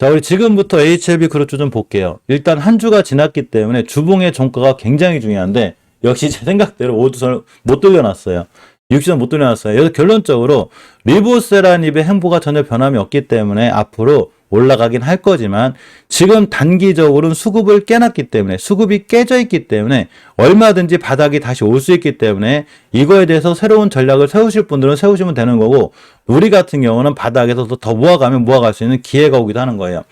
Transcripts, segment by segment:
자, 우리 지금부터 HLB 그룹주 좀 볼게요. 일단 한 주가 지났기 때문에 주봉의 종가가 굉장히 중요한데 역시 제 생각대로 5주선을 못 돌려놨어요. 6주선 못 돌려놨어요. 여기서 결론적으로 리보세라닙의 행보가 전혀 변함이 없기 때문에 앞으로 올라가긴 할 거지만 지금 단기적으로는 수급을 깨놨기 때문에 수급이 깨져 있기 때문에 얼마든지 바닥이 다시 올 수 있기 때문에 이거에 대해서 새로운 전략을 세우실 분들은 세우시면 되는 거고 우리 같은 경우는 바닥에서 더 모아가면 모아갈 수 있는 기회가 오기도 하는 거예요.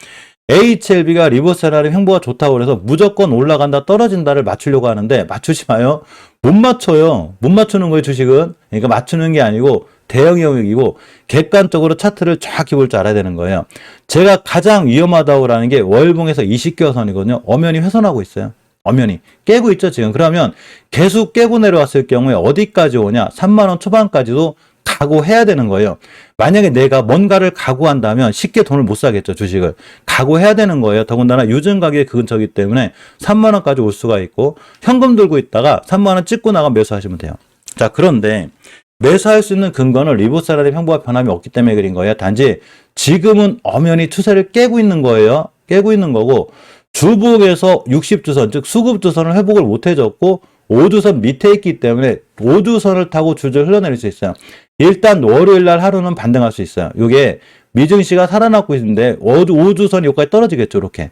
HLB가 리보세라립 행보가 좋다고 그래서 무조건 올라간다 떨어진다를 맞추려고 하는데 맞추지 마요. 못 맞춰요. 못 맞추는 거예요, 주식은. 그러니까 맞추는 게 아니고 대형 영역이고 객관적으로 차트를 정확히 볼 줄 알아야 되는 거예요. 제가 가장 위험하다고 하는 게 월봉에서 20개선이거든요. 엄연히 훼손하고 있어요. 엄연히 깨고 있죠, 지금. 그러면 계속 깨고 내려왔을 경우에 어디까지 오냐? 3만 원 초반까지도 각오해야 되는 거예요. 만약에 내가 뭔가를 각오한다면 쉽게 돈을 못 사겠죠, 주식을. 각오해야 되는 거예요. 더군다나 요즘 가격이 그 근처이기 때문에 3만 원까지 올 수가 있고 현금 들고 있다가 3만 원 찍고 나가 매수하시면 돼요. 자, 그런데 매수할 수 있는 근거는 리보세라립 행보가 변함이 없기 때문에 그린 거예요. 단지 지금은 엄연히 추세를 깨고 있는 거예요. 깨고 있는 거고 주봉에서 60주선 즉 수급주선을 회복을 못 해줬고 5주선 밑에 있기 때문에 5주선을 타고 줄줄 흘러내릴 수 있어요. 일단 월요일날 하루는 반등할 수 있어요. 이게 미증시가 살아남고 있는데 5주선 여기까지 떨어지겠죠. 이렇게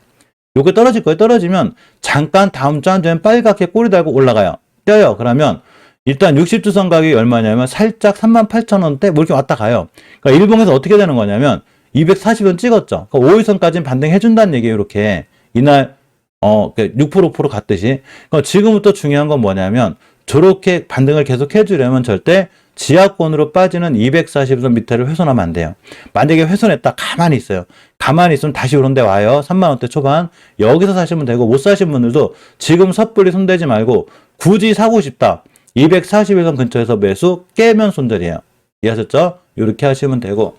여기 떨어질 거예요. 떨어지면 잠깐 다음 주 한 주엔 빨갛게 꼬리 달고 올라가요. 떼요. 그러면 일단 60주선 가격이 얼마냐면 살짝 38,000원대 뭐 이렇게 왔다 가요. 그러니까 일봉에서 어떻게 되는 거냐면 240원 찍었죠. 그러니까 5일선까지는 반등해준다는 얘기예요. 이렇게 이날 6% 갔듯이. 그러니까 지금부터 중요한 건 뭐냐면 저렇게 반등을 계속 해주려면 절대 지하권으로 빠지는 240선 밑에를 훼손하면 안 돼요. 만약에 훼손했다 가만히 있어요. 가만히 있으면 다시 오른데 와요. 3만원대 초반 여기서 사시면 되고 못 사신 분들도 지금 섣불리 손대지 말고 굳이 사고 싶다. 241선 근처에서 매수 깨면 손절이에요. 이해하셨죠? 이렇게 하시면 되고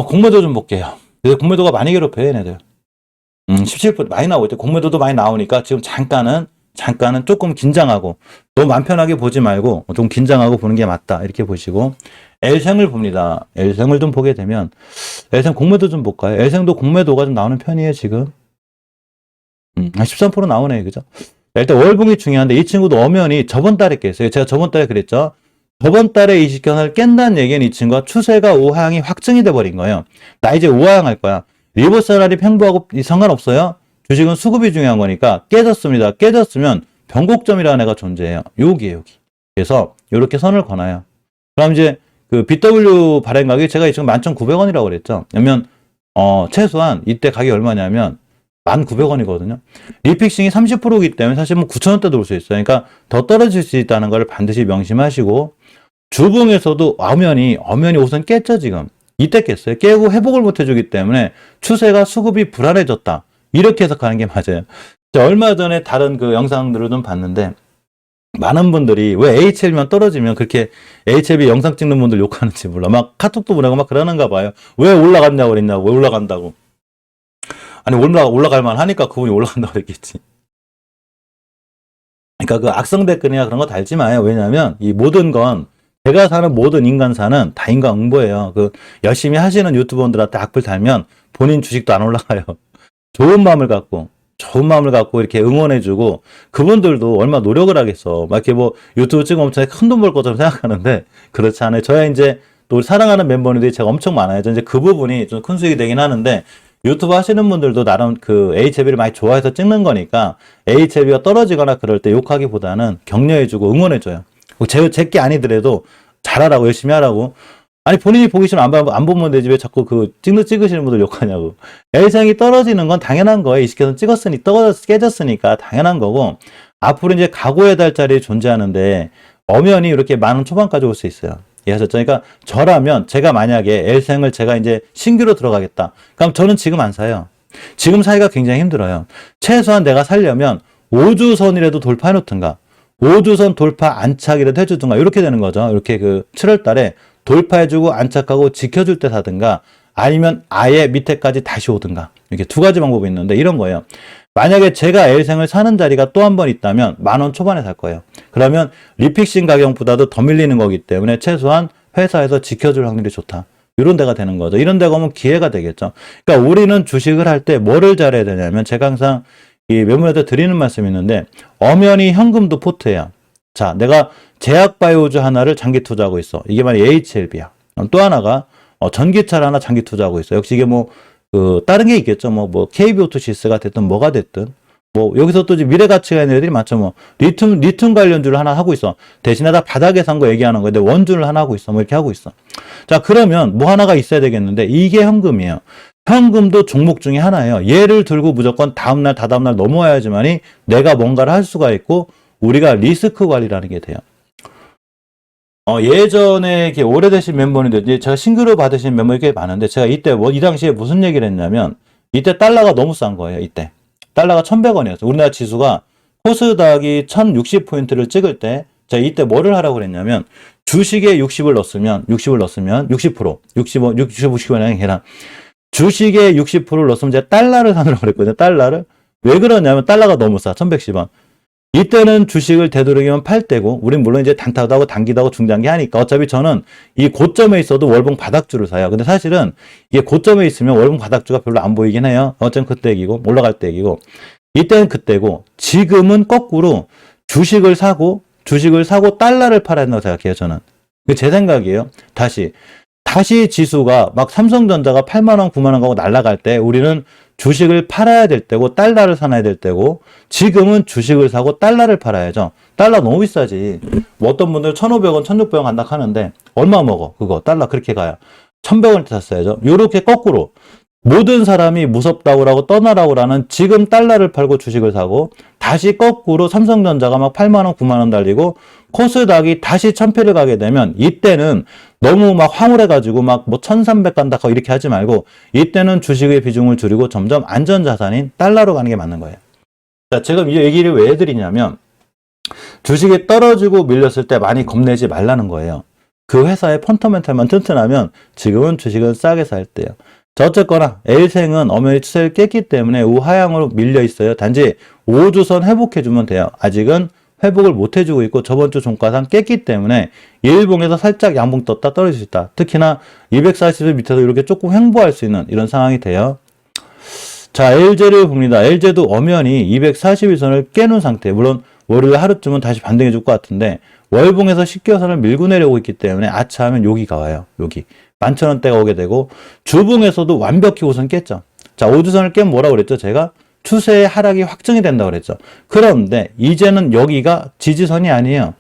공매도 좀 볼게요. 그래서 공매도가 많이 괴롭혀요, 얘네들. 17% 많이 나오고 있대. 공매도도 많이 나오니까 지금 잠깐은 조금 긴장하고 너무 맘 편하게 보지 말고 좀 긴장하고 보는 게 맞다. 이렇게 보시고 L생을 봅니다. L생을 좀 보게 되면 L생 공매도 좀 볼까요? L생도 공매도가 좀 나오는 편이에요, 지금. 한 13% 나오네요, 그죠? 일단 월봉이 중요한데 이 친구도 엄연히 저번 달에 깼어요. 제가 저번 달에 그랬죠. 저번 달에 20견을 깬다는 얘기는 이 친구가 추세가 우하향이 확정이 돼버린 거예요. 나 이제 우하향 할 거야. 리버세라립 행보하고 상관없어요. 주식은 수급이 중요한 거니까 깨졌습니다. 깨졌으면 변곡점이라는 애가 존재해요. 여기에요, 여기. 그래서 이렇게 선을 거나요. 그럼 이제 그 BW 발행 가격이 제가 지금 11,900원이라고 그랬죠. 그러면 최소한 이때 가격이 얼마냐면 1,900원이거든요. 리픽싱이 30%이기 때문에 사실 뭐 9,000원대도 올 수 있어요. 그러니까 더 떨어질 수 있다는 걸 반드시 명심하시고 주봉에서도 엄연히 우선 깼죠, 지금. 이때 깼어요. 깨고 회복을 못 해주기 때문에 추세가 수급이 불안해졌다. 이렇게 해석하는 게 맞아요. 얼마 전에 다른 그 영상들을 좀 봤는데 많은 분들이 왜 HLB만 떨어지면 그렇게 HLB 영상 찍는 분들 욕하는지 몰라. 막 카톡도 보내고 막 그러는가 봐요. 왜 올라갔냐고 그랬냐고. 왜 올라간다고. 아니 올라갈 만 하니까 그분이 올라간다고 그랬겠지. 그러니까 그 악성 댓글이나 그런 거 달지 마요. 왜냐하면 이 모든 건 제가 사는 모든 인간사는 다 인과응보예요. 그 열심히 하시는 유튜버분들한테 악플 달면 본인 주식도 안 올라가요. 좋은 마음을 갖고 이렇게 응원해주고 그분들도 얼마 노력을 하겠어. 막 이렇게 뭐 유튜브 찍으면 엄청 큰 돈 벌 것처럼 생각하는데 그렇지 않아요. 저야 이제 또 우리 사랑하는 멤버들이 제가 엄청 많아요. 이제 그 부분이 좀 큰 수익이 되긴 하는데 유튜브 하시는 분들도 나름 그 HLB를 많이 좋아해서 찍는 거니까 HLB가 떨어지거나 그럴 때 욕하기보다는 격려해주고 응원해줘요. 제게 아니더라도 잘하라고 열심히 하라고. 아니 본인이 보기 싫으면 안 보면 되지 왜 자꾸 그 찍으시는 분들 욕하냐고. L생이 떨어지는 건 당연한 거예요. 20개선 찍었으니 깨졌으니까 당연한 거고 앞으로 이제 각오해야 될 자리에 존재하는데 엄연히 이렇게 10,000원 초반까지 올 수 있어요. 이해하셨죠? 그러니까 저라면 제가 만약에 L생을 제가 이제 신규로 들어가겠다. 그럼 저는 지금 안 사요. 지금 사기가 굉장히 힘들어요. 최소한 내가 살려면 5주선이라도 돌파해 놓든가 5주선 돌파 안착이라도 해주든가 이렇게 되는 거죠. 이렇게 그 7월 달에 돌파해주고 안착하고 지켜줄 때 사든가 아니면 아예 밑에까지 다시 오든가 이렇게 두 가지 방법이 있는데 이런 거예요. 만약에 제가 L생을 사는 자리가 또 한 번 있다면 10,000원 초반에 살 거예요. 그러면 리픽싱 가격보다도 더 밀리는 거기 때문에 최소한 회사에서 지켜줄 확률이 좋다. 이런 데가 되는 거죠. 이런 데가 오면 기회가 되겠죠. 그러니까 우리는 주식을 할 때 뭐를 잘해야 되냐면 제가 항상 이 매물에다 드리는 말씀이 있는데 엄연히 현금도 포트예요. 자, 내가 제약바이오주 하나를 장기 투자하고 있어. 이게 만약 HLB야. 또 하나가 전기차를 하나 장기 투자하고 있어. 역시 이게 뭐 다른 게 있겠죠. 뭐 KB오토시스가 됐든 뭐가 됐든 뭐 여기서 또 미래 가치가 있는 애들이 많죠. 뭐 리튬 관련주를 하나 하고 있어. 대신에 다 바닥에 산 거 얘기하는 건데 원주를 하나 하고 있어. 뭐 이렇게 하고 있어. 자, 그러면 뭐 하나가 있어야 되겠는데 이게 현금이에요. 현금도 종목 중에 하나예요. 얘를 들고 무조건 다음날 다다음날 넘어와야지만이 내가 뭔가를 할 수가 있고 우리가 리스크 관리라는 게 돼요. 예전에 이렇게 오래되신 멤버인데 제가 싱글로 받으신 멤버가 꽤 많은데 제가 이때 이 당시에 무슨 얘기를 했냐면 이때 달러가 너무 싼 거예요. 이때 달러가 1,100원이었어요. 우리나라 지수가 코스닥이 1,060포인트를 찍을 때 제가 이때 뭐를 하라고 그랬냐면 주식에 60을 넣었으면 60%, 60원이 아니라 주식에 60%를 넣었으면 제가 달러를 사느라고 그랬거든요. 달러를. 왜 그러냐면 달러가 너무 싸. 1,110원. 이때는 주식을 되도록이면 팔 때고 우린 물론 이제 단타도 하고 단기도 하고 중장기 하니까 어차피 저는 이 고점에 있어도 월봉 바닥주를 사요. 근데 사실은 이게 고점에 있으면 월봉 바닥주가 별로 안 보이긴 해요. 어쨌든 그때 얘기고 올라갈 때 얘기고 이때는 그때고 지금은 거꾸로 주식을 사고 달러를 팔아야 된다고 생각해요. 저는. 제 생각이에요. 다시 지수가 막 삼성전자가 8만 원, 9만 원 가고 날아갈 때 우리는 주식을 팔아야 될 때고 달러를 사놔야 될 때고 지금은 주식을 사고 달러를 팔아야죠. 달러 너무 비싸지. 뭐 어떤 분들 1,500원, 1,600원 간다 하는데 얼마 먹어? 그거 달러 그렇게 가야 1,100원을 샀어야죠. 요렇게 거꾸로 모든 사람이 무섭다고 라고 떠나라고 라는 지금 달러를 팔고 주식을 사고 다시 거꾸로 삼성전자가 막 8만 원, 9만 원 달리고 코스닥이 다시 1,000패를 가게 되면 이때는 너무 막 황홀해가지고 막 뭐 1,300 간다 이렇게 하지 말고 이때는 주식의 비중을 줄이고 점점 안전자산인 달러로 가는 게 맞는 거예요. 자, 지금 이 얘기를 왜 해드리냐면 주식이 떨어지고 밀렸을 때 많이 겁내지 말라는 거예요. 그 회사의 펀더멘탈만 튼튼하면 지금은 주식은 싸게 살 때요. 자, 어쨌거나 L생은 엄연히 추세를 깼기 때문에 우하향으로 밀려 있어요. 단지 5주선 회복해주면 돼요. 아직은 회복을 못 해주고 있고 저번 주 종가상 깼기 때문에 일봉에서 살짝 양봉 떴다 떨어질 수 있다. 특히나 240일 밑에서 이렇게 조금 횡보할 수 있는 이런 상황이 돼요. 자, LG를 봅니다. LG도 엄연히 241선을 깨는 상태. 물론 월요일 하루쯤은 다시 반등해 줄 것 같은데 월봉에서 10개선을 밀고 내려오고 있기 때문에 아차 하면 여기가 와요. 여기 11,000원대가 오게 되고 주봉에서도 완벽히 우선 깼죠. 자, 5주선을 깨면 뭐라고 그랬죠? 제가 추세의 하락이 확정이 된다고 그랬죠. 그런데 이제는 여기가 지지선이 아니에요.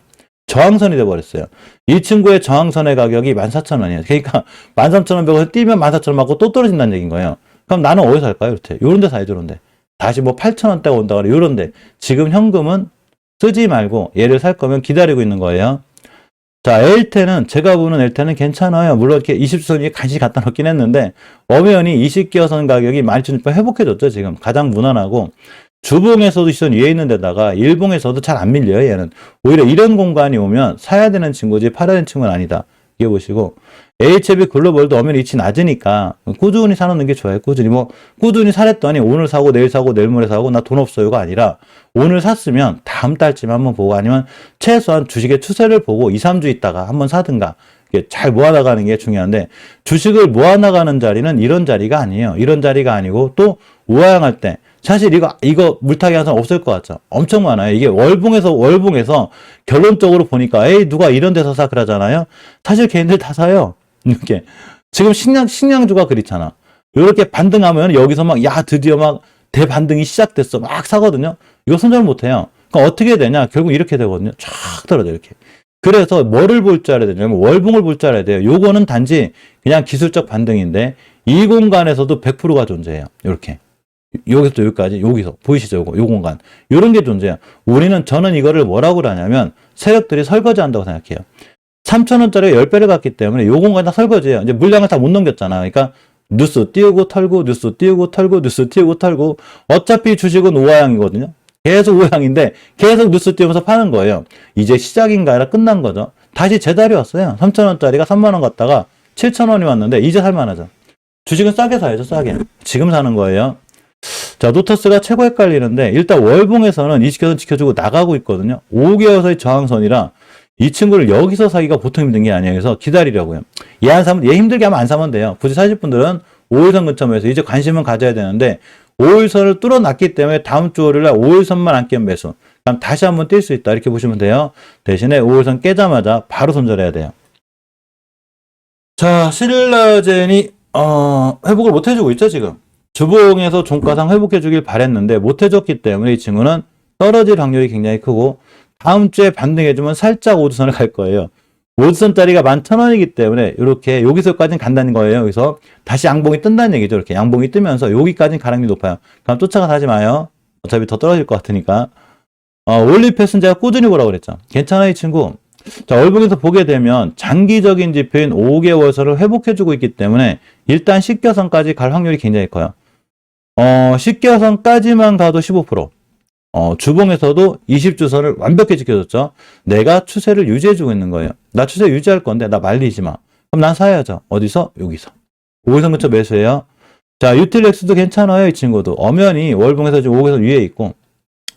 저항선이 돼버렸어요. 이 친구의 저항선의 가격이 14,000원이에요. 그러니까 13,100원 뛰면 14,000원 맞고 또 떨어진다는 얘기인 거예요. 그럼 나는 어디서 살까요? 이렇게. 요런 데 사야죠, 요런 데. 다시 뭐 8,000원대가 온다 그래. 요런 데. 지금 현금은 쓰지 말고 얘를 살 거면 기다리고 있는 거예요. 자, L테는 제가 보는 L테는 괜찮아요. 물론 이렇게 20선이 간신히 갖다 놓긴 했는데 엄연히 20개선 가격이 12,600 회복해줬죠. 지금 가장 무난하고 주봉에서도 시선 위에 있는 데다가 일봉에서도 잘 안 밀려요. 얘는 오히려 이런 공간이 오면 사야 되는 친구지 팔아야 되는 친구는 아니다. 이게 보시고 HB 글로벌도 엄연히 위치 낮으니까 꾸준히 사놓는 게 좋아요. 꾸준히 사랬더니 오늘 사고 내일 사고 내일 모레 사고 나 돈 없어요가 아니라 오늘 샀으면 다음 달쯤에 한번 보고 아니면 최소한 주식의 추세를 보고 2, 3주 있다가 한번 사든가 잘 모아나가는 게 중요한데 주식을 모아나가는 자리는 이런 자리가 아니에요. 이런 자리가 아니고 또 우하향할 때 사실 이거 물타기 항상 없을 것 같죠. 엄청 많아요. 이게 월봉에서 결론적으로 보니까 에이 누가 이런 데서 사 그러잖아요. 사실 개인들 다 사요. 이렇게 지금 식량주가 그렇잖아. 이렇게 반등하면 여기서 막 야 드디어 막 대반등이 시작됐어 막 사거든요. 이거 손절 못해요. 그럼 어떻게 되냐? 결국 이렇게 되거든요. 쫙 떨어져 이렇게. 그래서 뭐를 볼 줄 알아야 되냐면 월봉을 볼 줄 알아야 돼요. 요거는 단지 그냥 기술적 반등인데 이 공간에서도 100%가 존재해요. 이렇게. 여기서부터 여기까지 여기서 보이시죠? 요 공간 이런 게 존재해요. 저는 이거를 뭐라고 하냐면 세력들이 설거지한다고 생각해요. 3,000원짜리가 10배를 갔기 때문에 요 공간 다 설거지해요. 이제 물량을 다 못 넘겼잖아. 그러니까 뉴스 띄우고 털고 뉴스 띄우고 털고 뉴스 띄우고 털고 어차피 주식은 우하향이거든요. 계속 우하향인데 계속 뉴스 띄우면서 파는 거예요. 이제 시작인가 아니라 끝난 거죠. 다시 제자리 왔어요. 3,000원짜리가 3만 원 갔다가 7,000원이 왔는데 이제 살만하죠. 주식은 싸게 사야죠. 싸게. 지금 사는 거예요. 자, 노터스가 최고 헷갈리는데 일단 월봉에서는 20개선 지켜주고 나가고 있거든요. 5개월의 저항선이라 이 친구를 여기서 사기가 보통 힘든 게 아니에요. 그래서 기다리려고요. 얘 안 사면, 얘 힘들게 하면 안 사면 돼요. 굳이 사실 분들은 5일선 근처에서 이제 관심은 가져야 되는데 5일선을 뚫어놨기 때문에 다음 주 월요일날 5일선만 안 깨면 매수. 그럼 다시 한번 뛸 수 있다. 이렇게 보시면 돼요. 대신에 5일선 깨자마자 바로 손절해야 돼요. 자, 신라젠이 회복을 못 해주고 있죠, 지금. 주봉에서 종가상 회복해 주길 바랬는데 못 해줬기 때문에 이 친구는 떨어질 확률이 굉장히 크고 다음 주에 반등해주면 살짝 5주선을 갈 거예요. 5주선짜리가 11,000원이기 때문에 이렇게 여기서까지는 간다는 거예요. 여기서 다시 양봉이 뜬다는 얘기죠. 이렇게 양봉이 뜨면서 여기까지는 가능성이 높아요. 그럼 쫓아가서 하지 마요. 어차피 더 떨어질 것 같으니까. 올리패스는 제가 꾸준히 보라고 그랬죠. 괜찮아, 이 친구. 자, 월봉에서 보게 되면 장기적인 지표인 5개월선을 회복해주고 있기 때문에 일단 10개선까지 갈 확률이 굉장히 커요. 10개선까지만 가도 15%. 주봉에서도 20주선을 완벽히 지켜줬죠. 내가 추세를 유지해주고 있는 거예요. 나 추세 유지할 건데 나 말리지 마. 그럼 난 사야죠. 어디서? 여기서. 5개선 근처 매수해요. 자, 유틸렉스도 괜찮아요. 이 친구도. 엄연히 월봉에서 지금 5개선 위에 있고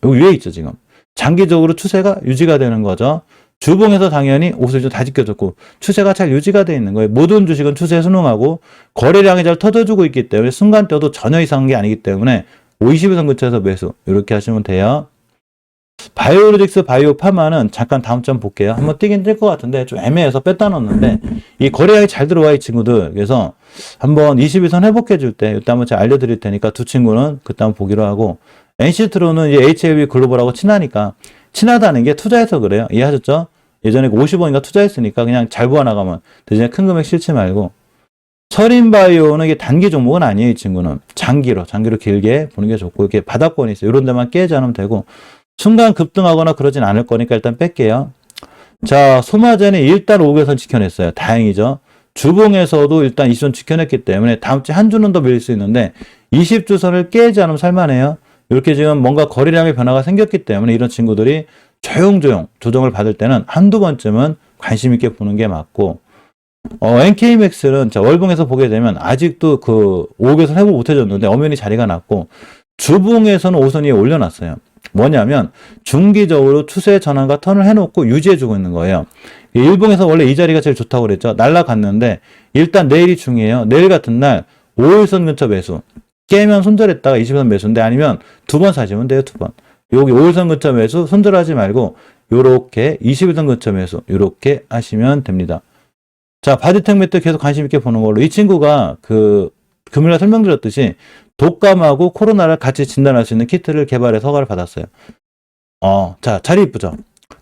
여기 위에 있죠, 지금. 장기적으로 추세가 유지가 되는 거죠. 주봉에서 당연히 옷을 좀 다 지켜줬고 추세가 잘 유지가 되어 있는 거예요. 모든 주식은 추세에 순응하고 거래량이 잘 터져주고 있기 때문에 순간대도 전혀 이상한 게 아니기 때문에 50일선 근처에서 매수 이렇게 하시면 돼요. 바이오로직스 바이오파마는 잠깐 다음 점 볼게요. 한번 뛰긴 뛸 것 같은데 좀 애매해서 뺐다 넣었는데 이 거래량이 잘 들어와 이 친구들. 그래서 한번 21선 회복해 줄 때 이때 한번 제가 알려드릴 테니까 두 친구는 그때 한번 보기로 하고 NC트로는 이제 HLB 글로벌하고 친하니까 친하다는 게 투자해서 그래요. 이해하셨죠? 예전에 50원인가 투자했으니까 그냥 잘 모아나가면 대신에 큰 금액 싫지 말고 철인바이오는 이게 단기 종목은 아니에요. 이 친구는 장기로 길게 보는 게 좋고 이렇게 바닥권이 있어요. 이런 데만 깨지 않으면 되고 순간 급등하거나 그러진 않을 거니까 일단 뺄게요. 자, 소마젠이 일단 5개선 지켜냈어요. 다행이죠. 주봉에서도 일단 20선 지켜냈기 때문에 다음 주 한 주는 더 밀릴 수 있는데 20주선을 깨지 않으면 살만해요. 이렇게 지금 뭔가 거래량의 변화가 생겼기 때문에 이런 친구들이 조용조용 조정을 받을 때는 한두 번쯤은 관심 있게 보는 게 맞고 NK맥스는 자, 월봉에서 보게 되면 아직도 그 5개선 회복 못 해줬는데 엄연히 자리가 났고 주봉에서는 5선 위에 올려놨어요. 뭐냐면 중기적으로 추세 전환과 턴을 해놓고 유지해주고 있는 거예요. 일봉에서 원래 이 자리가 제일 좋다고 그랬죠. 날라갔는데 일단 내일이 중요해요. 내일 같은 날 5일선 근처 매수. 깨면 손절했다가 20선 매수인데 아니면 두 번 사시면 돼요. 두 번. 여기 5일선 근처 매수 손절하지 말고 요렇게 21선 근처 매수 요렇게 하시면 됩니다. 자, 바디텍 매트 계속 관심 있게 보는 걸로 이 친구가 그 금요일에 설명드렸듯이 독감하고 코로나를 같이 진단할 수 있는 키트를 개발해서 허가를 받았어요. 자, 자리 이쁘죠?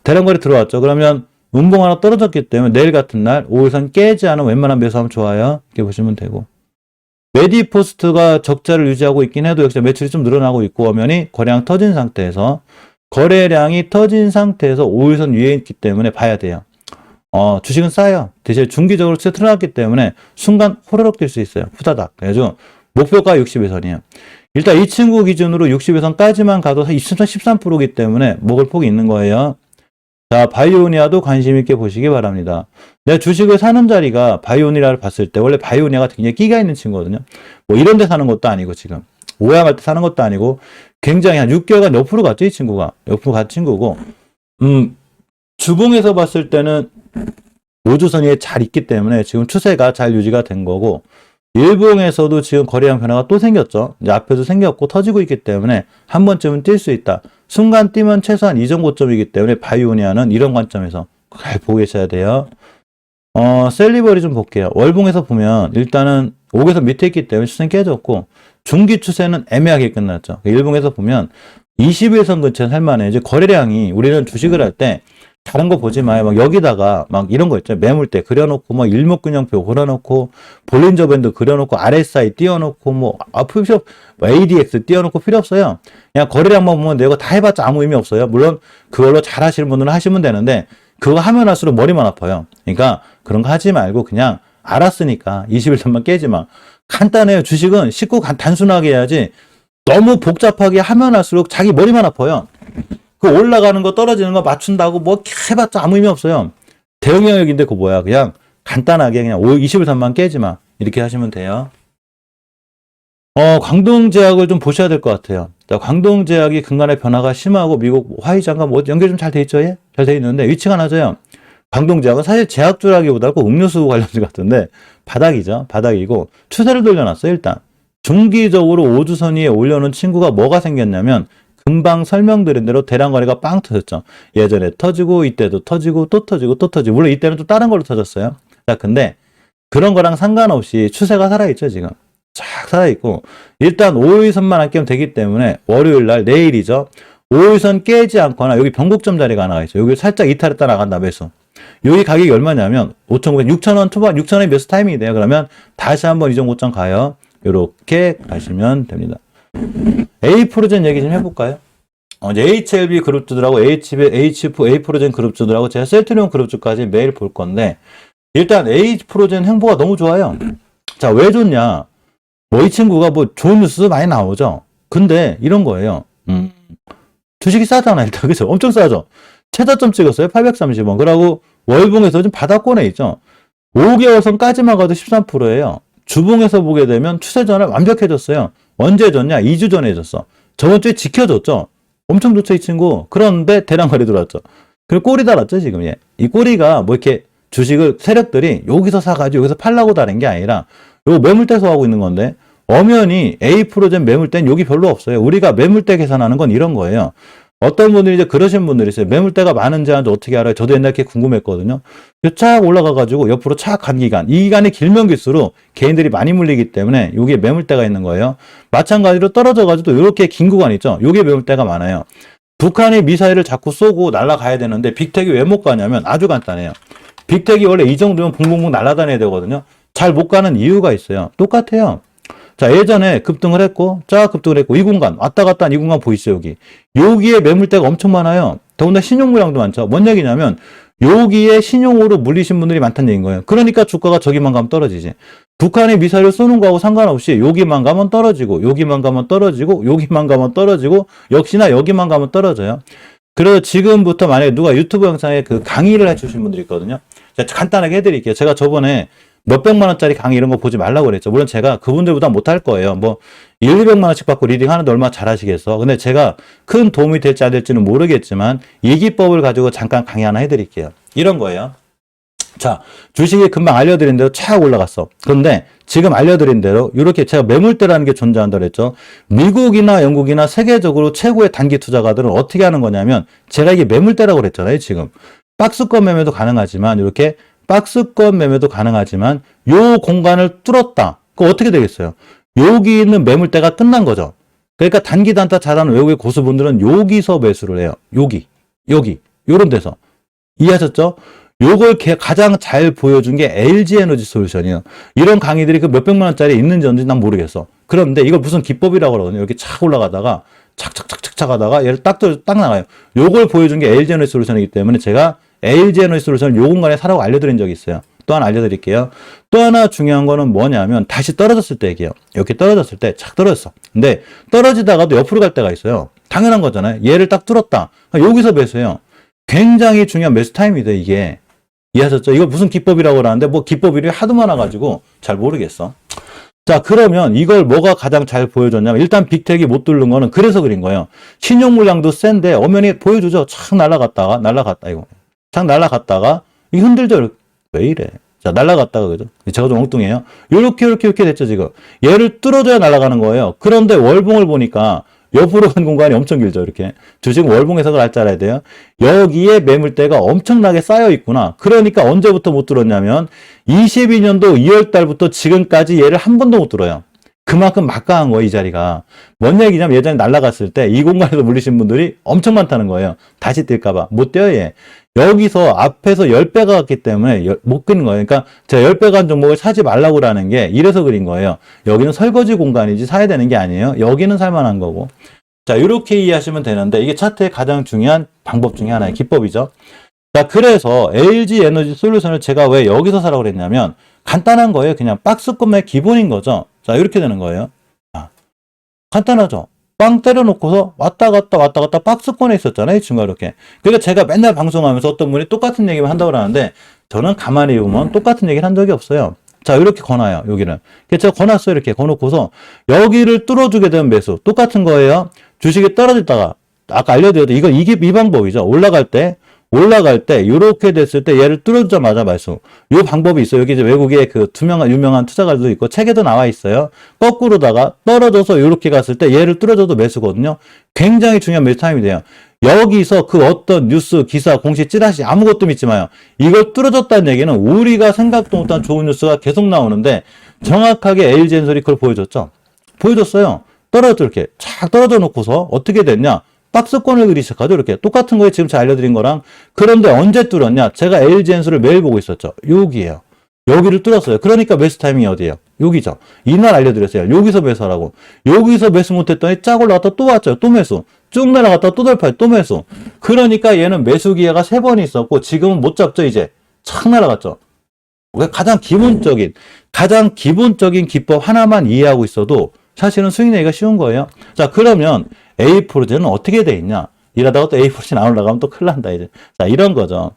대량거래 들어왔죠? 그러면 운봉 하나 떨어졌기 때문에 내일 같은 날 5일선 깨지 않은 웬만한 매수하면 좋아요. 이렇게 보시면 되고 메디포스트가 적자를 유지하고 있긴 해도 역시 매출이 좀 늘어나고 있고 엄연히 거래량 터진 상태에서 거래량이 터진 상태에서 5일선 위에 있기 때문에 봐야 돼요. 주식은 싸요. 대신 중기적으로 추세 틀어놨기 때문에 순간 호로록 뛸 수 있어요. 후다닥. 그래서 목표가 60일선이에요. 일단 이 친구 기준으로 60일선까지만 가도 13%이기 때문에 먹을 폭이 있는 거예요. 자, 바이오니아도 관심 있게 보시기 바랍니다. 내가 주식을 사는 자리가 바이오니아를 봤을 때 원래 바이오니아가 굉장히 끼가 있는 친구거든요. 뭐 이런 데 사는 것도 아니고 지금 오양할 때 사는 것도 아니고 굉장히 한 6개월간 옆으로 갔죠. 이 친구가. 옆으로 간 친구고 주봉에서 봤을 때는 5주선이 잘 있기 때문에 지금 추세가 잘 유지가 된 거고 일봉에서도 지금 거래량 변화가 또 생겼죠. 이제 앞에도 생겼고 터지고 있기 때문에 한 번쯤은 뛸 수 있다. 순간 뛰면 최소한 이전 고점이기 때문에 바이오니아는 이런 관점에서 잘 보고 계셔야 돼요. 셀리버리 좀 볼게요. 월봉에서 보면 일단은 5개선 밑에 있기 때문에 추세는 깨졌고 중기 추세는 애매하게 끝났죠. 일봉에서 보면 21선 근처에 살만해. 이제 거래량이 우리는 주식을 할 때 다른 거 보지 마요. 막 여기다가 막 이런 거 있죠. 매물대 그려놓고 뭐 일목균형표 그려놓고 볼린저 밴드 그려놓고 RSI 띄워놓고 뭐 ADX 띄워놓고 필요 없어요. 그냥 거래량만 보면 내가 다 해봤자 아무 의미 없어요. 물론 그걸로 잘 하시는 분들은 하시면 되는데 그거 하면 할수록 머리만 아파요. 그러니까 그런 거 하지 말고 그냥 알았으니까 21선만 깨지 마. 간단해요. 주식은 쉽고 단순하게 해야지 너무 복잡하게 하면 할수록 자기 머리만 아파요. 그 올라가는 거 떨어지는 거 맞춘다고 뭐 해봤자 아무 의미 없어요. 대응 영역인데 그거 뭐야. 그냥 간단하게 그냥 21선만 깨지 마. 이렇게 하시면 돼요. 광동제약을 좀 보셔야 될 것 같아요. 자, 광동제약이 근간의 변화가 심하고 미국 화이자가 뭐 연결 좀 잘 돼 있죠? 예? 잘 돼 있는데 위치가 낮아요. 광동제약은 사실 제약주라기보다 꼭 음료수 관련주 같은데 바닥이죠. 바닥이고 추세를 돌려놨어요. 일단 중기적으로 5주선 위에 올려놓은 친구가 뭐가 생겼냐면 금방 설명드린 대로 대량거래가 빵 터졌죠. 예전에 터지고 이때도 터지고 또 터지고 또 터지고 물론 이때는 또 다른 걸로 터졌어요. 자, 근데 그런 거랑 상관없이 추세가 살아있죠. 지금 쫙 살아있고 일단 5일선만 안 깨면 되기 때문에 월요일날 내일이죠. 5일선 깨지 않거나 여기 변곡점 자리가 하나 있어요. 여기 살짝 이탈했다 나간다 매수. 여기 가격이 얼마냐면 5,900, 6,000원 초반, 6,000원이 매수 타이밍이 돼요. 그러면 다시 한번 이전 고점 가요. 이렇게 가시면 됩니다. A프로젠 얘기 좀 해볼까요? 이제 HLB 그룹주들하고 A프로젠 그룹주들하고 제가 셀트리온 그룹주까지 매일 볼 건데 일단 A프로젠 행보가 너무 좋아요. 자, 왜 좋냐? 뭐 이 친구가 뭐 좋은 뉴스도 많이 나오죠. 근데 이런 거예요. 주식이 싸잖아 일단. 그죠? 엄청 싸죠. 최저점 찍었어요. 830원. 그러고 월봉에서 좀 바닥권에 있죠. 5개월선까지만 가도 13%예요. 주봉에서 보게 되면 추세 전환 완벽해졌어요. 언제 졌냐? 2주 전에 졌어. 저번 주에 지켜줬죠. 엄청 좋죠, 이 친구. 그런데 대량 거래 들어왔죠. 그리고 꼬리 달았죠, 지금. 예. 이 꼬리가 뭐 이렇게 주식을 세력들이 여기서 사가지고 여기서 팔라고 다른 게 아니라 요 매물대 소하고 있는 건데 엄연히 A프로젠 매물대는 여기 별로 없어요. 우리가 매물대 계산하는 건 이런 거예요. 어떤 분들이 이제 그러신 분들이 있어요. 매물대가 많은지 아닌지 어떻게 알아요? 저도 옛날에 궁금했거든요. 쫙 올라가가지고 옆으로 착 간 기간. 이 기간이 길면 길수록 개인들이 많이 물리기 때문에 여기에 매물대가 있는 거예요. 마찬가지로 떨어져가지고 이렇게 긴 구간 있죠. 여기에 매물대가 많아요. 북한이 미사일을 자꾸 쏘고 날아가야 되는데 빅텍이 왜 못 가냐면 아주 간단해요. 빅텍이 원래 이 정도면 붕붕붕 날아다녀야 되거든요. 잘 못 가는 이유가 있어요. 똑같아요. 자, 예전에 급등을 했고, 쫙 급등을 했고, 이 공간, 왔다 갔다 한 이 공간 보이시죠, 여기. 여기에 매물대가 엄청 많아요. 더군다나 신용 물량도 많죠. 뭔 얘기냐면, 여기에 신용으로 물리신 분들이 많다는 얘기인 거예요. 그러니까 주가가 저기만 가면 떨어지지. 북한이 미사일을 쏘는 거하고 상관없이 여기만 가면 떨어지고, 여기만 가면 떨어지고, 여기만 가면 떨어지고, 역시나 여기만 가면 떨어져요. 그래서 지금부터 만약에 누가 유튜브 영상에 그 강의를 해주신 분들이 있거든요. 제가 간단하게 해드릴게요. 제가 저번에 몇백만 원짜리 강의 이런 거 보지 말라고 그랬죠. 물론 제가 그분들보다 못할 거예요. 뭐 1, 200만 원씩 받고 리딩 하는데 얼마나 잘하시겠어. 근데 제가 큰 도움이 될지 안 될지는 모르겠지만 이 기법을 가지고 잠깐 강의 하나 해드릴게요. 이런 거예요. 자, 주식이 금방 알려드린 대로 착 올라갔어. 그런데 지금 알려드린 대로 이렇게 제가 매물대라는 게 존재한다고 그랬죠. 미국이나 영국이나 세계적으로 최고의 단기 투자가들은 어떻게 하는 거냐면 제가 이게 매물대라고 그랬잖아요. 지금 박스권 매매도 가능하지만 이렇게 박스권 매매도 가능하지만 요 공간을 뚫었다. 그거 어떻게 되겠어요? 여기 있는 매물대가 끝난 거죠. 그러니까 단기 단타 잘하는 외국의 고수분들은 여기서 매수를 해요. 여기 요런 데서. 이해하셨죠? 요걸 가장 잘 보여준 게 LG 에너지 솔루션이에요. 이런 강의들이 그 몇백만 원짜리 있는지 없는지 난 모르겠어. 그런데 이걸 무슨 기법이라고 그러거든요. 이렇게 착 올라가다가 착착착착착 하다가 얘를 딱 나가요. 요걸 보여준 게 LG 에너지 솔루션이기 때문에 제가 LG 에너지 솔루션을 요 공간에 사라고 알려드린 적이 있어요. 또 하나 알려드릴게요. 또 하나 중요한 거는 뭐냐면 다시 떨어졌을 때 얘기해요. 이렇게 떨어졌을 때 착 떨어졌어. 근데 떨어지다가도 옆으로 갈 때가 있어요. 당연한 거잖아요. 얘를 딱 뚫었다. 여기서 매수해요. 굉장히 중요한 매수 타임이다 이게. 이해하셨죠? 이거 무슨 기법이라고 그러는데 뭐 기법 이름이 하도 많아가지고 잘 모르겠어. 자, 그러면 이걸 뭐가 가장 잘 보여줬냐면 일단 빅텍이 못 뚫는 거는 그래서 그린 거예요. 신용 물량도 센데 엄연히 보여주죠. 착 날아갔다 이거. 착 날아갔다가 이 흔들죠. 왜 이래? 자, 날아갔다가 그죠? 제가 좀 엉뚱해요. 이렇게 됐죠 지금. 얘를 뚫어줘야 날아가는 거예요. 그런데 월봉을 보니까 옆으로 간 공간이 엄청 길죠, 이렇게. 주식 월봉 해석을 할 줄 알아야 돼요. 여기에 매물대가 엄청나게 쌓여 있구나. 그러니까 언제부터 못 들었냐면 22년도 2월 달부터 지금까지 얘를 한 번도 못 들어요. 그만큼 막강한 거예요, 이 자리가. 뭔 얘기냐면 예전에 날아갔을 때 이 공간에서 물리신 분들이 엄청 많다는 거예요. 다시 뛸까봐. 못 뛰어요, 얘. 여기서 앞에서 10배가 갔기 때문에 못 끄는 거예요. 그러니까 제가 10배 간 종목을 사지 말라고 라는 게 이래서 그린 거예요. 여기는 설거지 공간이지 사야 되는 게 아니에요. 여기는 살만한 거고. 자, 이렇게 이해하시면 되는데 이게 차트의 가장 중요한 방법 중에 하나의 기법이죠. 자, 그래서 LG 에너지 솔루션을 제가 왜 여기서 사라고 그랬냐면 간단한 거예요. 그냥 박스권의 기본인 거죠. 자, 이렇게 되는 거예요. 자, 간단하죠. 빵 때려놓고서 왔다 갔다 박스권에 있었잖아요. 이 친구가 이렇게. 그러니까 제가 맨날 방송하면서 어떤 분이 똑같은 얘기만 한다고 하는데 저는 가만히 보면 똑같은 얘기를 한 적이 없어요. 자, 이렇게 거놔요. 여기를. 제가 거놨어요. 이렇게 거놓고서 여기를 뚫어주게 되면 매수. 똑같은 거예요. 주식이 떨어졌다가 아까 알려드렸죠. 이게 이 방법이죠. 올라갈 때 올라갈 때 이렇게 됐을 때 얘를 뚫어주자마자 매수. 요 방법이 있어요. 여기 이제 외국의 그 유명한 투자가들도 있고 책에도 나와 있어요. 거꾸로다가 떨어져서 이렇게 갔을 때 얘를 뚫어줘도 매수거든요. 굉장히 중요한 매수 타임이 돼요. 여기서 그 어떤 뉴스, 기사, 공시, 찌라시 아무것도 믿지 마요. 이걸 뚫어줬다는 얘기는 우리가 생각도 못한 좋은 뉴스가 계속 나오는데 정확하게 LG엔솔이 그걸 보여줬죠. 보여줬어요. 떨어져 이렇게 착 떨어져 놓고서 어떻게 됐냐? 박스권을 그리기 시작하죠. 이렇게 똑같은 거에 지금 제가 알려드린 거랑. 그런데 언제 뚫었냐? 제가 LG엔솔을 매일 보고 있었죠. 여기에요. 여기를 뚫었어요. 그러니까 매수 타이밍이 어디예요? 여기죠. 이날 알려드렸어요. 여기서 매수하라고. 여기서 매수 못했더니 쫙 올라갔다 또 왔죠. 또 매수. 쭉 날아갔다 또 돌파해. 또 매수. 그러니까 얘는 매수 기회가 3번이 있었고 지금은 못 잡죠. 이제 착 날아갔죠. 가장 기본적인 기법 하나만 이해하고 있어도 사실은 수익 내기가 쉬운 거예요. 자, 그러면 A 프로제는 어떻게 돼 있냐? 이러다가 또 A 프로제 안 올라가면 또 큰일 난다, 이제. 자, 이런 거죠.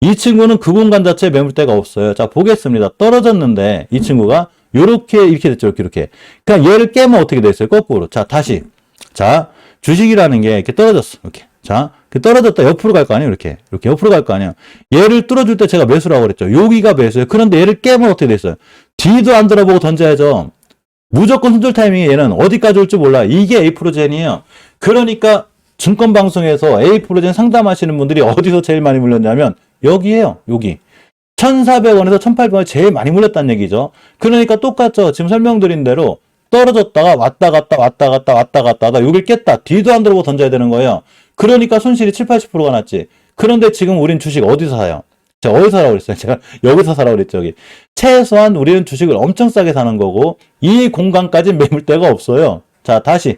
이 친구는 그 공간 자체에 매물대가 없어요. 자, 보겠습니다. 떨어졌는데, 이 친구가 이렇게 됐죠. 이렇게. 그러니까 얘를 깨면 어떻게 됐어요? 거꾸로. 자, 다시. 자, 주식이라는 게 이렇게 떨어졌어. 이렇게. 자, 떨어졌다 옆으로 갈 거 아니에요? 이렇게 옆으로 갈 거 아니에요? 얘를 뚫어줄 때 제가 매수라고 그랬죠. 여기가 매수예요. 그런데 얘를 깨면 어떻게 됐어요? 뒤도 안 돌아보고 던져야죠. 무조건 손절 타이밍에 얘는 어디까지 올지 몰라. 이게 A 프로젠이에요. 그러니까 증권방송에서 A 프로젠 상담하시는 분들이 어디서 제일 많이 물렸냐면 여기에요. 여기. 1,400원에서 1,800원에 제일 많이 물렸다는 얘기죠. 그러니까 똑같죠. 지금 설명드린 대로 떨어졌다가 왔다 갔다 하다 여길 깼다. 뒤도 안 돌아보고 던져야 되는 거예요. 그러니까 손실이 70~80%가 났지. 그런데 지금 우린 주식 어디서 사요? 제가 어디서 사라고 그랬어요? 제가 여기서 사라고 그랬죠. 여기. 최소한 우리는 주식을 엄청 싸게 사는 거고 이 공간까지 매물대가 없어요. 자, 다시.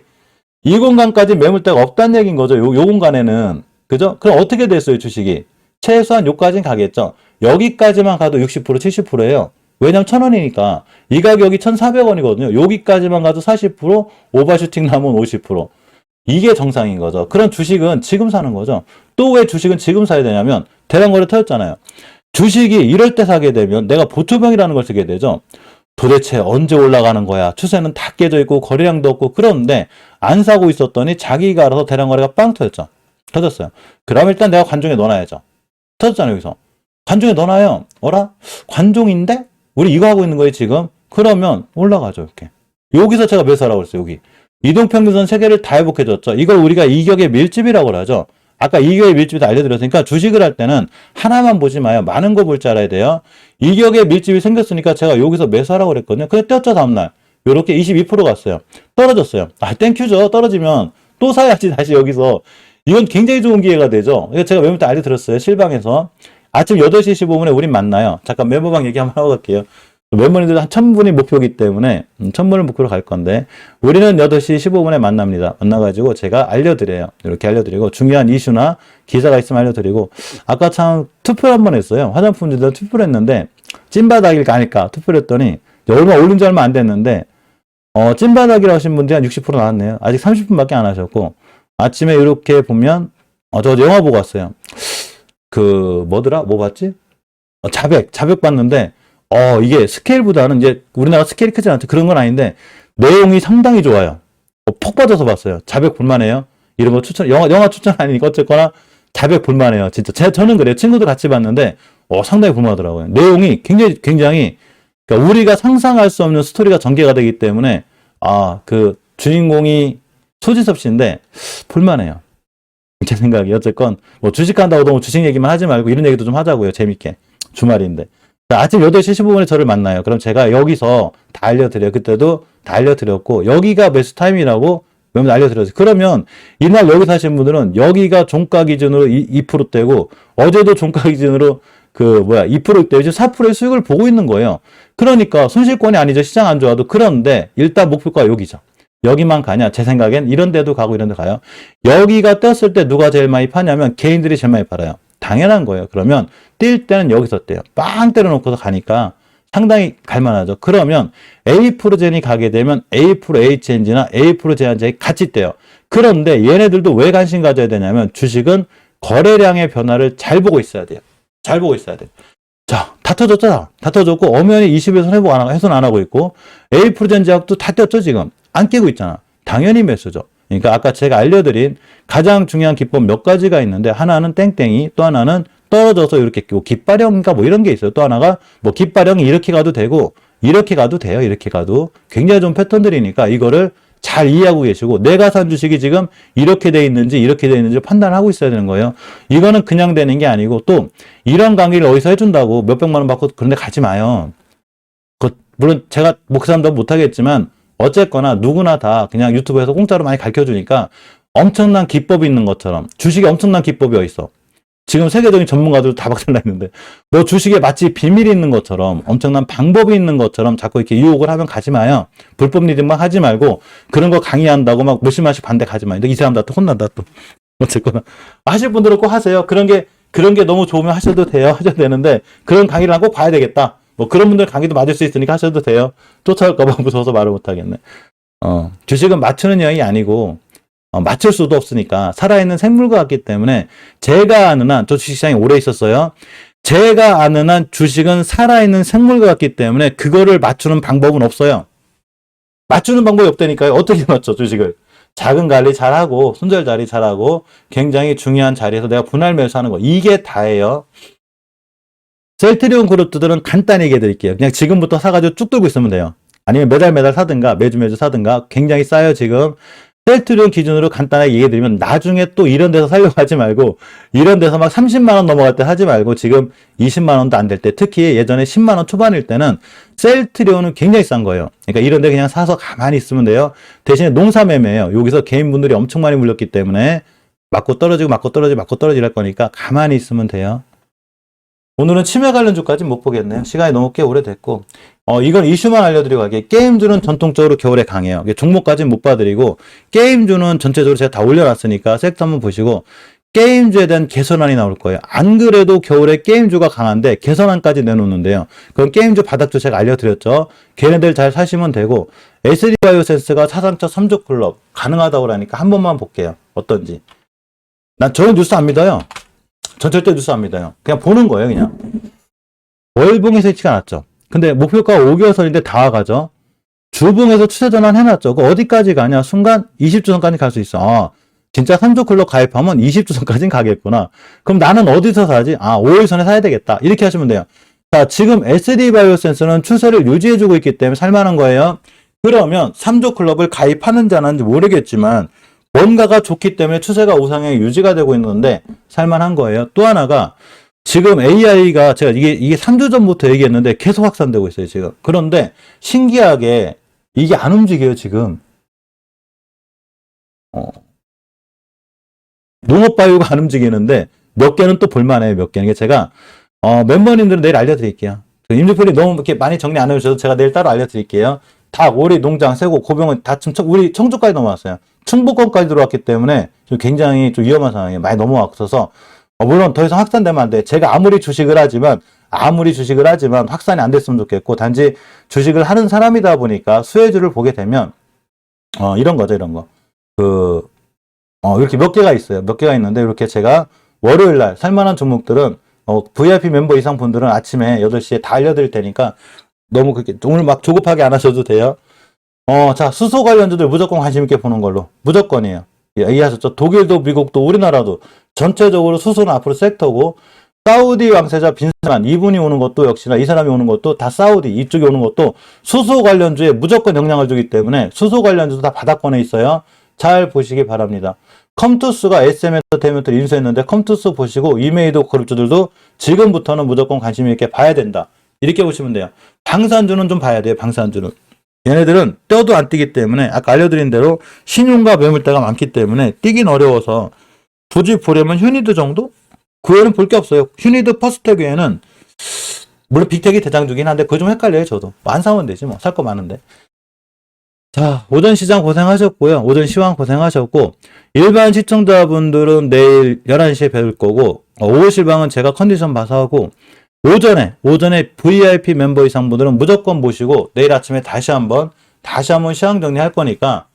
이 공간까지 매물대가 없다는 얘기인 거죠. 요 공간에는. 그죠? 그럼 어떻게 됐어요, 주식이? 최소한 요까지는 가겠죠. 여기까지만 가도 60%, 70%예요. 왜냐면 1,000원이니까. 이 가격이 1,400원이거든요. 여기까지만 가도 40%, 오버슈팅 나면 50%. 이게 정상인 거죠. 그런 주식은 지금 사는 거죠. 또 왜 주식은 지금 사야 되냐면 대량거래 터졌잖아요. 주식이 이럴 때 사게 되면 내가 보초병이라는 걸 쓰게 되죠. 도대체 언제 올라가는 거야? 추세는 다 깨져 있고 거래량도 없고 그런데 안 사고 있었더니 자기가 알아서 대량거래가 빵 터졌죠. 터졌어요. 그럼 일단 내가 관종에 넣어놔야죠. 터졌잖아요. 여기서. 관종에 넣어놔요. 어라? 관종인데? 우리 이거 하고 있는 거예요 지금? 그러면 올라가죠. 이렇게. 여기서 제가 매수하라고 그랬어요. 여기. 이동평균선 3개를 다 회복해줬죠. 이걸 우리가 이격의 밀집이라고 하죠. 아까 이격의 밀집도 알려드렸으니까 주식을 할 때는 하나만 보지 마요. 많은 거 볼 줄 알아야 돼요. 이격의 밀집이 생겼으니까 제가 여기서 매수하라고 그랬거든요. 근데 떴죠, 다음날. 요렇게 22% 갔어요. 떨어졌어요. 아, 땡큐죠. 떨어지면 또 사야지, 다시 여기서. 이건 굉장히 좋은 기회가 되죠. 이거 제가 매물대 알려드렸어요. 실방에서. 아침 8시 15분에 우린 만나요. 잠깐 멤버방 얘기 한번 하고 갈게요. 멤버님들 한 1,000분이 목표이기 때문에 1,000분을 목표로 갈 건데 우리는 8시 15분에 만납니다. 만나가지고 제가 알려드려요. 이렇게 알려드리고 중요한 이슈나 기사가 있으면 알려드리고 아까 참 투표를 한번 했어요. 화장품들 투표를 했는데 찐바닥일까 아닐까 투표를 했더니 얼마 올린 지 얼마 안 됐는데 찐바닥이라고 하신 분들이 한 60% 나왔네요. 아직 30분밖에 안 하셨고 아침에 이렇게 보면 저 영화 보고 왔어요. 뭐더라? 뭐 봤지? 자백 봤는데 이게 스케일보다는 이제 우리나라 스케일이 크지 않죠. 그런 건 아닌데 내용이 상당히 좋아요. 폭 빠져서 봤어요. 자백 볼만해요. 이런 거 추천, 영화 추천 아니니까 어쨌거나 자백 볼만해요. 진짜. 저는 그래요. 친구들 같이 봤는데 상당히 볼만하더라고요. 내용이 굉장히 그러니까 우리가 상상할 수 없는 스토리가 전개가 되기 때문에 그 주인공이 소지섭 씨인데 볼만해요. 제 생각이 어쨌건 뭐 주식한다고 너무 주식 얘기만 하지 말고 이런 얘기도 좀 하자고요. 재밌게. 주말인데. 자, 아침 8시 15분에 저를 만나요. 그럼 제가 여기서 다 알려드려요. 그때도 다 알려드렸고 여기가 매수 타임이라고 매물 알려드렸어요. 그러면 이날 여기 사신 분들은 여기가 종가 기준으로 2%대고 어제도 종가 기준으로 2%대 지금 4%의 수익을 보고 있는 거예요. 그러니까 손실권이 아니죠. 시장 안 좋아도. 그런데 일단 목표가 여기죠. 여기만 가냐? 제 생각엔 이런 데도 가고 이런 데 가요. 여기가 떴을 때 누가 제일 많이 파냐면 개인들이 제일 많이 팔아요. 당연한 거예요. 그러면 뛸 때는 여기서 떼요. 빵 때려놓고서 가니까 상당히 갈만하죠. 그러면 A 프로젠이 가게 되면 A 프로 HNG나 A 프로 제한제이 같이 떼요. 그런데 얘네들도 왜 관심 가져야 되냐면 주식은 거래량의 변화를 잘 보고 있어야 돼요. 잘 보고 있어야 돼요. 자, 다 터졌잖아. 다 터졌고 엄연히 20에서 해손 안 하고 있고 A 프로젠 제약도 다 떴죠 지금. 안 깨고 있잖아. 당연히 매수죠. 그러니까 아까 제가 알려드린 가장 중요한 기법 몇 가지가 있는데 하나는 땡땡이, 또 하나는 떨어져서 이렇게 뭐 깃발형인가 뭐 이런 게 있어요. 또 하나가 뭐 깃발형이 이렇게 가도 되고 이렇게 가도 돼요. 이렇게 가도 굉장히 좀 패턴들이니까 이거를 잘 이해하고 계시고 내가 산 주식이 지금 이렇게 돼 있는지 이렇게 돼 있는지 판단하고 있어야 되는 거예요. 이거는 그냥 되는 게 아니고 또 이런 강의를 어디서 해준다고 몇백만 원 받고 그런 데 가지 마요. 물론 제가 그 사람도 못하겠지만 어쨌거나 누구나 다 그냥 유튜브에서 공짜로 많이 가르쳐주니까 엄청난 기법이 있는 것처럼 주식에 엄청난 기법이 어딨어. 지금 세계적인 전문가들도 다 박살나 있는데 뭐 주식에 마치 비밀이 있는 것처럼 엄청난 방법이 있는 것처럼 자꾸 이렇게 유혹을 하면 가지 마요. 불법 리딩만 하지 말고 그런 거 강의한다고 막 몇십 만씩 반대 가지 마요. 이 사람 다 또 혼난다 또. 어쨌거나 하실 분들은 꼭 하세요. 그런 게 너무 좋으면 하셔도 돼요. 하셔도 되는데 그런 강의를 꼭 봐야 되겠다. 뭐 그런 분들 강의도 맞을 수 있으니까 하셔도 돼요. 쫓아갈까봐 무서워서 말을 못하겠네. 주식은 맞추는 여행이 아니고 맞출 수도 없으니까 살아있는 생물과 같기 때문에 제가 아는 한 저 주식시장에 오래 있었어요. 제가 아는 한 주식은 살아있는 생물과 같기 때문에 그거를 맞추는 방법은 없어요. 맞추는 방법이 없다니까요. 어떻게 맞춰 주식을. 자금 관리 잘하고 손절자리 잘하고 굉장히 중요한 자리에서 내가 분할 매수하는 거 이게 다예요. 셀트리온 그룹들은 간단히 얘기해 드릴게요. 그냥 지금부터 사가지고 쭉 들고 있으면 돼요. 아니면 매달 사든가 매주 사든가 굉장히 싸요 지금. 셀트리온 기준으로 간단하게 얘기해 드리면 나중에 또 이런 데서 살려고 하지 말고 이런 데서 막 30만 원 넘어갈 때 하지 말고 지금 20만 원도 안 될 때 특히 예전에 10만 원 초반일 때는 셀트리온은 굉장히 싼 거예요. 그러니까 이런 데 그냥 사서 가만히 있으면 돼요. 대신에 농사매매예요. 여기서 개인분들이 엄청 많이 물렸기 때문에 맞고 떨어지고 할 거니까 가만히 있으면 돼요. 오늘은 치매 관련주까지 못 보겠네요. 시간이 너무 꽤 오래됐고 이건 이슈만 알려드리고 갈게요. 게임주는 전통적으로 겨울에 강해요. 종목까지는 못 봐드리고 게임주는 전체적으로 제가 다 올려놨으니까 섹터 한번 보시고 게임주에 대한 개선안이 나올 거예요. 안 그래도 겨울에 게임주가 강한데 개선안까지 내놓는데요. 그럼 게임주 바닥주 제가 알려드렸죠. 걔네들 잘 사시면 되고 SD바이오센스가 사상적 3조 클럽 가능하다고 그러니까 한 번만 볼게요. 어떤지. 난 저는 뉴스 안 믿어요. 전 절대 뉴스 안 믿어요. 그냥 보는 거예요, 그냥. 월봉에서 일치가 났죠. 근데 목표가 5개월 선인데 다 와가죠. 주봉에서 추세 전환 해놨죠. 그 어디까지 가냐? 순간 20주선까지 갈 수 있어. 진짜 3조 클럽 가입하면 20주선까지는 가겠구나. 그럼 나는 어디서 사지? 5일선에 사야 되겠다. 이렇게 하시면 돼요. 자, 지금 SD바이오센스는 추세를 유지해주고 있기 때문에 살만한 거예요. 그러면 3조 클럽을 가입하는지 안 하는지 모르겠지만 뭔가가 좋기 때문에 추세가 우상향 유지가 되고 있는데 살만한 거예요. 또 하나가 지금 AI가 제가 이게 3주 전부터 얘기했는데 계속 확산되고 있어요, 지금. 그런데 신기하게 이게 안 움직여요, 지금. 농업바이오가 안 움직이는데 몇 개는 또 볼만해요, 몇 개는. 제가 멤버님들은 내일 알려드릴게요. 임직풀이 너무 이렇게 많이 정리 안 해주셔서 제가 내일 따로 알려드릴게요. 닭, 오리, 농장, 새고, 고병은 다 지금 우리 청주까지 넘어왔어요. 충북권까지 들어왔기 때문에 굉장히 좀 위험한 상황이에요. 많이 넘어왔어서 물론 더 이상 확산되면 안 돼. 제가 아무리 주식을 하지만 확산이 안 됐으면 좋겠고 단지 주식을 하는 사람이다 보니까 수혜주를 보게 되면 이런 거죠, 이런 거. 이렇게 몇 개가 있어요. 몇 개가 있는데 이렇게 제가 월요일 날 살만한 종목들은 VIP 멤버 이상 분들은 아침에 8시에 다 알려드릴 테니까 너무 그렇게 오늘 막 조급하게 안 하셔도 돼요. 자, 수소 관련주들 무조건 관심 있게 보는 걸로. 무조건이에요. 예, 이해하셨죠? 독일도 미국도 우리나라도 전체적으로 수소는 앞으로 섹터고 사우디 왕세자 빈살만 이분이 오는 것도 역시나 이 사람이 오는 것도 다 사우디 이쪽이 오는 것도 수소 관련주에 무조건 영향을 주기 때문에 수소 관련주도 다 바닥권에 있어요. 잘 보시기 바랍니다. 컴투스가 SM엔터테인먼트를 인수했는데 컴투스 보시고 이메이도 그룹주들도 지금부터는 무조건 관심 있게 봐야 된다. 이렇게 보시면 돼요. 방산주는 좀 봐야 돼요. 방산주는. 얘네들은 떼도 안 뛰기 때문에 아까 알려드린 대로 신용과 매물대가 많기 때문에 뛰긴 어려워서 굳이 보려면 휴니드 정도? 그 외에는 볼 게 없어요. 휴니드 퍼스텍 외에는 물론 빅텍이 대장주긴 한데 그거 좀 헷갈려요. 저도 안 사면 되지 뭐. 살 거 많은데. 자, 오전 시장 고생하셨고요. 오전 시황 고생하셨고 일반 시청자분들은 내일 11시에 뵐 거고 오후 실방은 제가 컨디션 봐서 하고 오전에 VIP 멤버 이상 분들은 무조건 보시고 내일 아침에 다시 한번 시황 정리할 거니까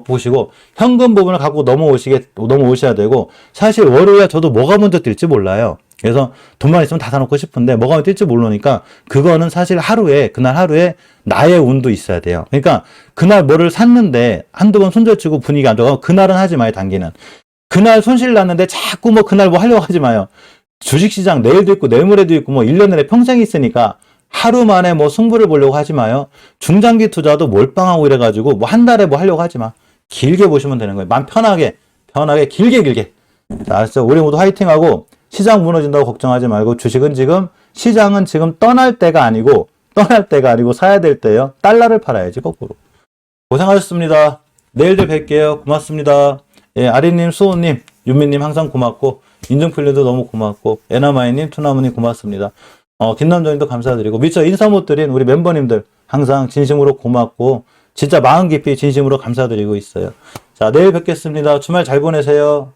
보시고 현금 부분을 갖고 넘어오셔야 되고 사실 월요일에 저도 뭐가 먼저 뛸지 몰라요. 그래서 돈만 있으면 다 사놓고 싶은데 뭐가 뛸지 모르니까 그거는 사실 그날 하루에 나의 운도 있어야 돼요. 그러니까 그날 뭐를 샀는데 한두 번 손절치고 분위기 안 좋아가면 그날은 하지 마요, 단기는. 그날 손실 났는데 자꾸 뭐 그날 뭐 하려고 하지 마요. 주식시장 내일도 있고 내일모레도 있고 뭐 1년 내내 평생 있으니까 하루 만에 뭐 승부를 보려고 하지 마요. 중장기 투자도 몰빵하고 이래가지고 뭐 한 달에 뭐 하려고 하지 마. 길게 보시면 되는 거예요. 맘 편하게 길게. 자, 알았죠? 우리 모두 화이팅하고 시장 무너진다고 걱정하지 말고 시장은 지금 떠날 때가 아니고 사야 될 때예요. 달러를 팔아야지 거꾸로. 고생하셨습니다. 내일도 뵐게요. 고맙습니다. 예, 아리님, 수호님, 윤미님 항상 고맙고 인증필님도 너무 고맙고 에나마이님, 투나무님 고맙습니다. 김남정님도 감사드리고 미처 인사 못 드린 우리 멤버님들 항상 진심으로 고맙고 진짜 마음 깊이 진심으로 감사드리고 있어요. 자, 내일 뵙겠습니다. 주말 잘 보내세요.